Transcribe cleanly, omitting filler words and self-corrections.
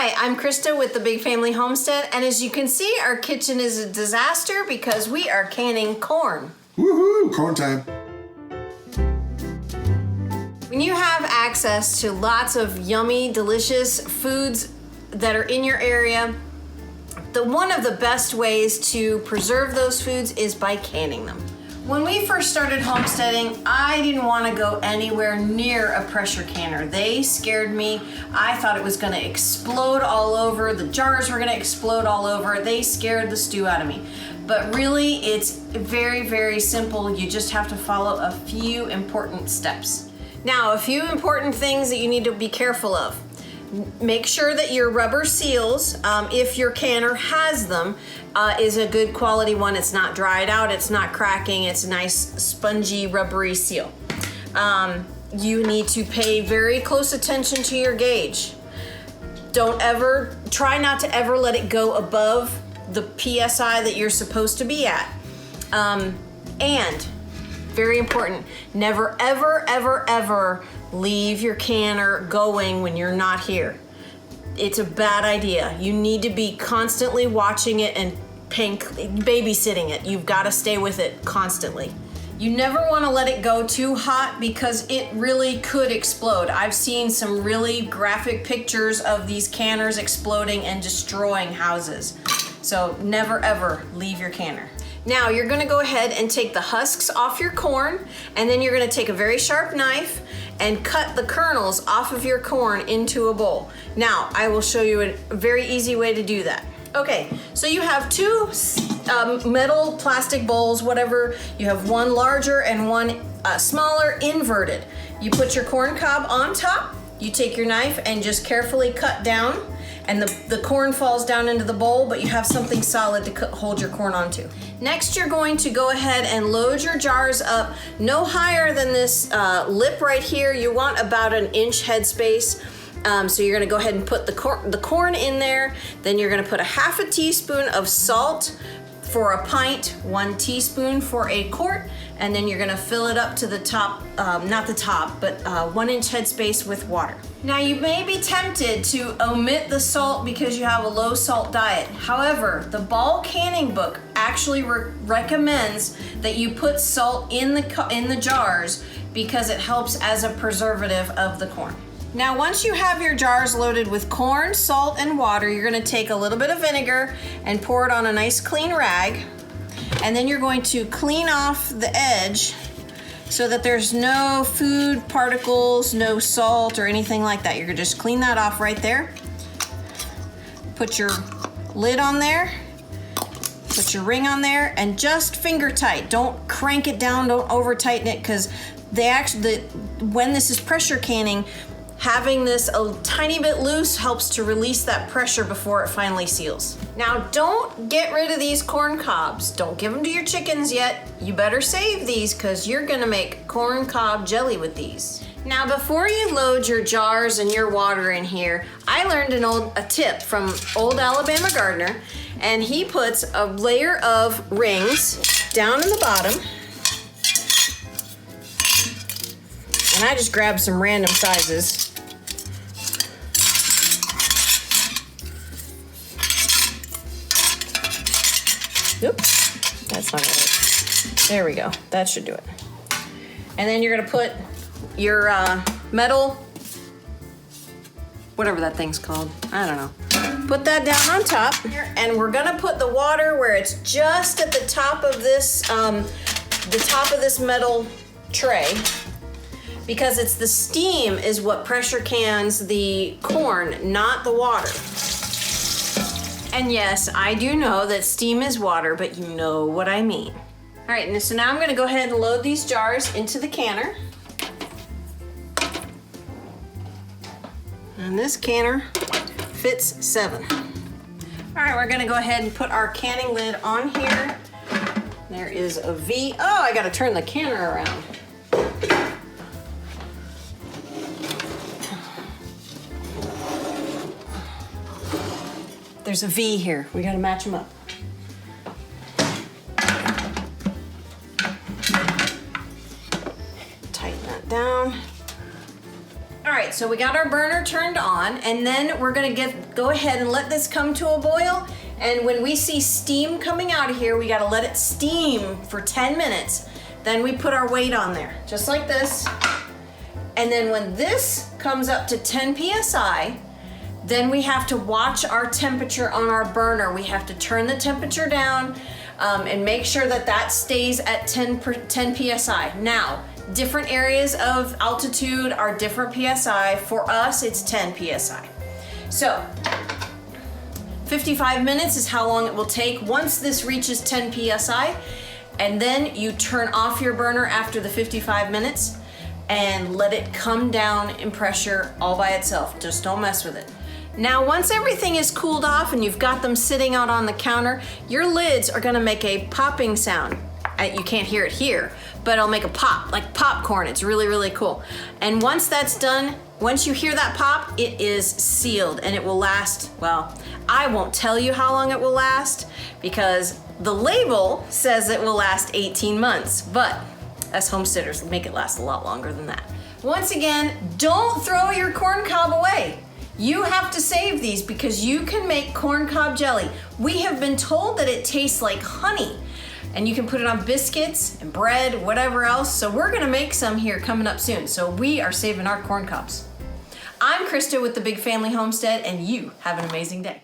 Hi, I'm Christa with the Big Family Homestead, and as you can see, our kitchen is a disaster because we are canning corn. Woohoo! Corn time. When you have access to lots of yummy, delicious foods that are in your area, one of the best ways to preserve those foods is by canning them. When we first started homesteading, I didn't want to go anywhere near a pressure canner. They scared me. I thought it was going to explode all over. The jars were going to explode all over. They scared the stew out of me. But really, it's very, very simple. You just have to follow a few important steps. Now, a few important things that you need to be careful of. Make sure that your rubber seals, if your canner has them, is a good quality one. It's not dried out, it's not cracking, it's a nice spongy rubbery seal. You need to pay very close attention to your gauge. Try not to ever let it go above the PSI that you're supposed to be at. And very important, never ever ever ever leave your canner going when you're not here. It's a bad idea. You need to be constantly watching it and babysitting it. You've got to stay with it constantly. You never want to let it go too hot because it really could explode. I've seen some really graphic pictures of these canners exploding and destroying houses. So never ever leave your canner. Now you're gonna go ahead and take the husks off your corn, and then you're gonna take a very sharp knife and cut the kernels off of your corn into a bowl. Now, I will show you a very easy way to do that. Okay, so you have two metal plastic bowls, whatever. You have one larger and one smaller, inverted. You put your corn cob on top, you take your knife and just carefully cut down, and the corn falls down into the bowl, but you have something solid to hold your corn onto. Next, you're going to go ahead and load your jars up no higher than this lip right here. You want about an inch headspace. So you're gonna go ahead and put the corn in there. Then you're gonna put a half a teaspoon of salt for a pint, 1 teaspoon for a quart, and then you're gonna fill it up to the top, not the top, but 1 inch headspace with water. Now you may be tempted to omit the salt because you have a low salt diet. However, the Ball Canning book actually recommends that you put salt in the jars because it helps as a preservative of the corn. Now, once you have your jars loaded with corn, salt, and water, you're gonna take a little bit of vinegar and pour it on a nice clean rag. And then you're going to clean off the edge so that there's no food particles, no salt or anything like that. You're gonna just clean that off right there. Put your lid on there, put your ring on there, and just finger tight. Don't crank it down, don't over tighten it, because when this is pressure canning, having this a tiny bit loose helps to release that pressure before it finally seals. Now, don't get rid of these corn cobs. Don't give them to your chickens yet. You better save these because you're gonna make corn cob jelly with these. Now, before you load your jars and your water in here, I learned a tip from old Alabama gardener, and he puts a layer of rings down in the bottom. And I just grabbed some random sizes. Oops, that's not right. There we go, that should do it. And then you're gonna put your metal, whatever that thing's called, I don't know. Put that down on top, and we're gonna put the water where it's just at the top of this metal tray, because it's the steam is what pressure cans the corn, not the water. And yes, I do know that steam is water, but you know what I mean. All right, and so now I'm gonna go ahead and load these jars into the canner. And this canner fits 7. All right, we're gonna go ahead and put our canning lid on here. There is a V. Oh, I gotta turn the canner around. There's a V here. We gotta match them up. Tighten that down. All right, right, so we got our burner turned on, and then we're gonna go ahead and let this come to a boil. And when we see steam coming out of here, we gotta let it steam for 10 minutes. Then we put our weight on there, just like this. And then when this comes up to 10 PSI, then we have to watch our temperature on our burner. We have to turn the temperature down and make sure that that stays at 10 PSI. Now, different areas of altitude are different PSI. For us, it's 10 PSI. So, 55 minutes is how long it will take once this reaches 10 PSI. And then you turn off your burner after the 55 minutes and let it come down in pressure all by itself. Just don't mess with it. Now, once everything is cooled off and you've got them sitting out on the counter, your lids are gonna make a popping sound. You can't hear it here, but it'll make a pop, like popcorn. It's really, really cool. And once that's done, once you hear that pop, it is sealed and it will last, well, I won't tell you how long it will last because the label says it will last 18 months, but as homesteaders, make it last a lot longer than that. Once again, don't throw your corn cob away. You have to save these because you can make corn cob jelly. We have been told that it tastes like honey, and you can put it on biscuits and bread, whatever else. So we're gonna make some here coming up soon. So we are saving our corn cobs. I'm Christa with the Big Family Homestead, and you have an amazing day.